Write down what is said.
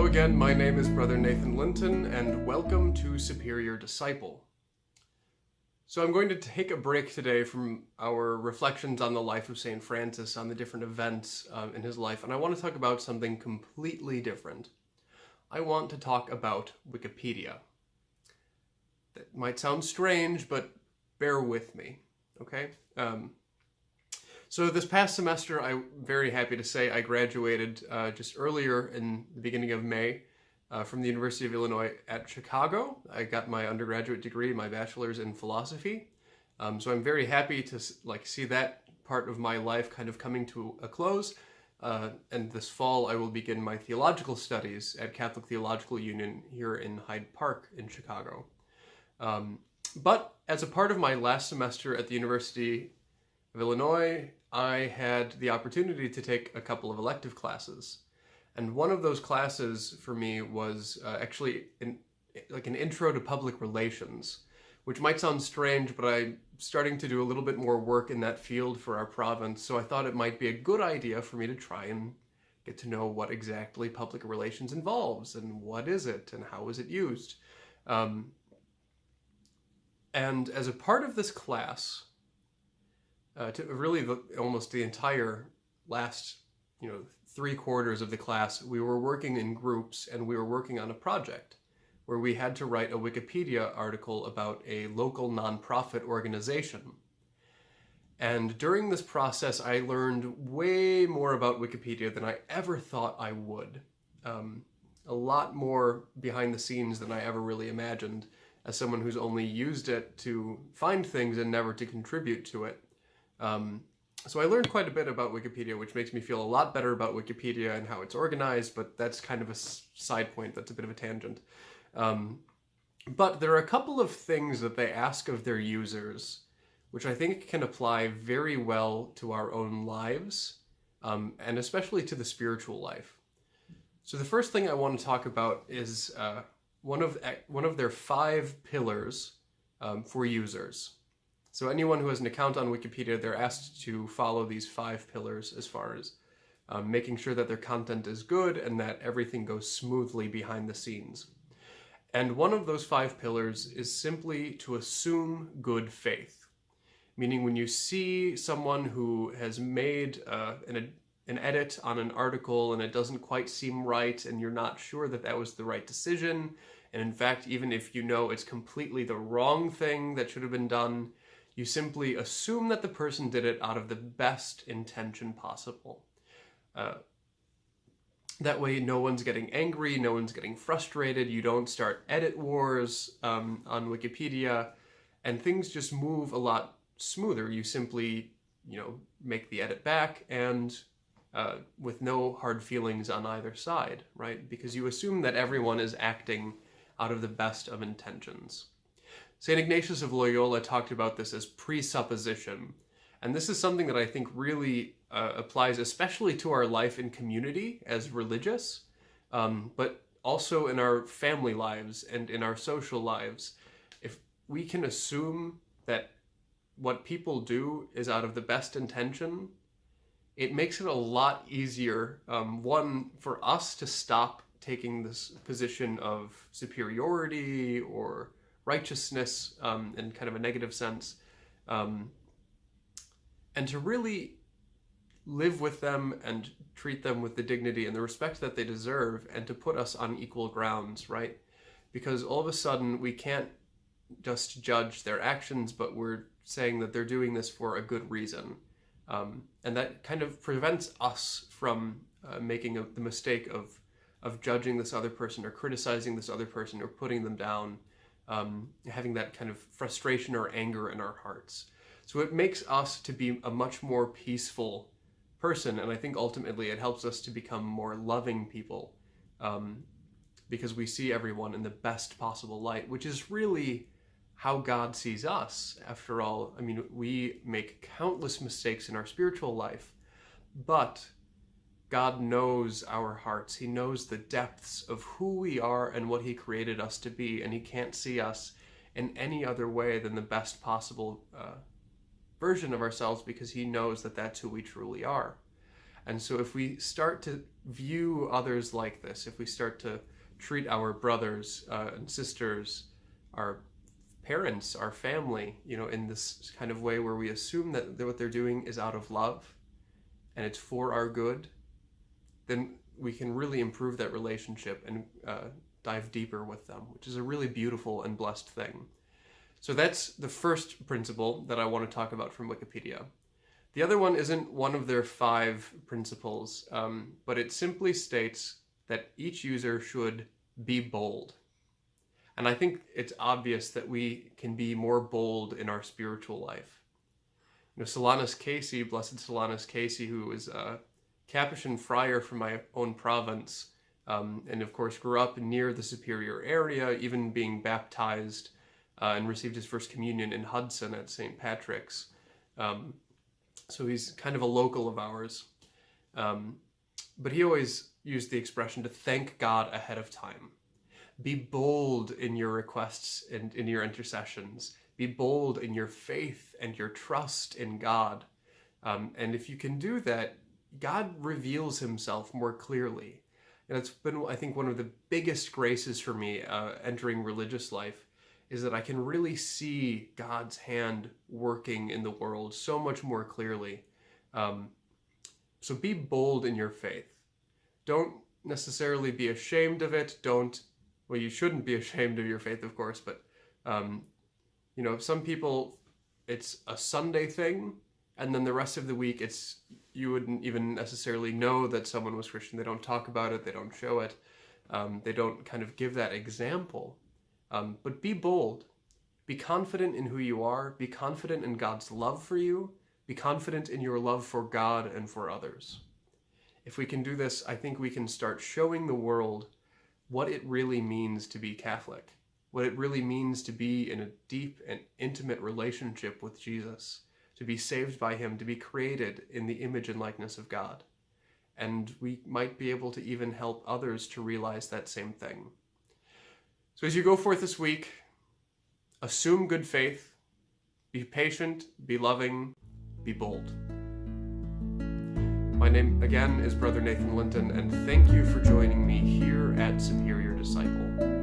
Hello again, my name is Brother Nathan Linton, and welcome to Superior Disciple. So I'm going to take a break today from our reflections on the life of St. Francis, on the different events in his life, and I want to talk about something completely different. I want to talk about Wikipedia. That might sound strange, but bear with me, okay? So this past semester, I'm very happy to say I graduated just earlier in the beginning of May from the University of Illinois at Chicago. I got my undergraduate degree, my bachelor's in philosophy. So I'm very happy to see that part of my life kind of coming to a close. And this fall, I will begin my theological studies at Catholic Theological Union here in Hyde Park in Chicago. But as a part of my last semester at the University of Illinois, I had the opportunity to take a couple of elective classes. And one of those classes for me was actually an intro to public relations, which might sound strange, but I'm starting to do a little bit more work in that field for our province, so I thought it might be a good idea for me to try and get to know what exactly public relations involves, and what is it, and how is it used. And as a part of this class, to really almost the entire last, 3/4 of the class, we were working in groups and we were working on a project where we had to write a Wikipedia article about a local nonprofit organization. And during this process, I learned way more about Wikipedia than I ever thought I would. A lot more behind the scenes than I ever really imagined, as someone who's only used it to find things and never to contribute to it. So I learned quite a bit about Wikipedia, which makes me feel a lot better about Wikipedia and how it's organized, but that's kind of a side point. That's a bit of a tangent. But there are a couple of things that they ask of their users, which I think can apply very well to our own lives, and especially to the spiritual life. So the first thing I want to talk about is one of their 5 pillars for users. So anyone who has an account on Wikipedia, they're asked to follow these 5 pillars as far as making sure that their content is good and that everything goes smoothly behind the scenes. And one of those 5 pillars is simply to assume good faith. Meaning when you see someone who has made an edit on an article and it doesn't quite seem right and you're not sure that that was the right decision, and in fact, even if you know it's completely the wrong thing that should have been done, you simply assume that the person did it out of the best intention possible. That way no one's getting angry, no one's getting frustrated, you don't start edit wars on Wikipedia, and things just move a lot smoother. You simply, make the edit back and with no hard feelings on either side, right? Because you assume that everyone is acting out of the best of intentions. St. Ignatius of Loyola talked about this as presupposition, and this is something that I think really applies especially to our life in community as religious, but also in our family lives and in our social lives. If we can assume that what people do is out of the best intention, it makes it a lot easier, one, for us to stop taking this position of superiority or righteousness in kind of a negative sense, and to really live with them and treat them with the dignity and the respect that they deserve, and to put us on equal grounds, right? Because all of a sudden we can't just judge their actions, but we're saying that they're doing this for a good reason. And that kind of prevents us from making the mistake of judging this other person or criticizing this other person or putting them down, having that kind of frustration or anger in our hearts. So it makes us to be a much more peaceful person, and I think ultimately it helps us to become more loving people, because we see everyone in the best possible light, which is really how God sees us. After all, I mean, we make countless mistakes in our spiritual life, but God knows our hearts. He knows the depths of who we are and what He created us to be, and He can't see us in any other way than the best possible version of ourselves, because He knows that that's who we truly are. And so if we start to view others like this, if we start to treat our brothers and sisters, our parents, our family, in this kind of way where we assume that what they're doing is out of love and it's for our good, then we can really improve that relationship and dive deeper with them, which is a really beautiful and blessed thing. So that's the first principle that I want to talk about from Wikipedia. The other one isn't one of their 5 principles, but it simply states that each user should be bold. And I think it's obvious that we can be more bold in our spiritual life. Solanus Casey, Blessed Solanus Casey, who was a Capuchin friar from my own province, and of course grew up near the Superior area, even being baptized and received his first communion in Hudson at St. Patrick's. So he's kind of a local of ours. But he always used the expression to thank God ahead of time. Be bold in your requests and in your intercessions. Be bold in your faith and your trust in God. And if you can do that, God reveals himself more clearly. And it's been, I think, one of the biggest graces for me entering religious life is that I can really see God's hand working in the world so much more clearly. So be bold in your faith. Don't necessarily be ashamed of it. Well, you shouldn't be ashamed of your faith, of course, but, some people, it's a Sunday thing, and then the rest of the week, you wouldn't even necessarily know that someone was Christian. They don't talk about it. They don't show it. They don't kind of give that example. But be bold. Be confident in who you are. Be confident in God's love for you. Be confident in your love for God and for others. If we can do this, I think we can start showing the world what it really means to be Catholic, what it really means to be in a deep and intimate relationship with Jesus, to be saved by him, to be created in the image and likeness of God. And we might be able to even help others to realize that same thing. So as you go forth this week, assume good faith, be patient, be loving, be bold. My name, again, is Brother Nathan Linton, and thank you for joining me here at Superior Disciple.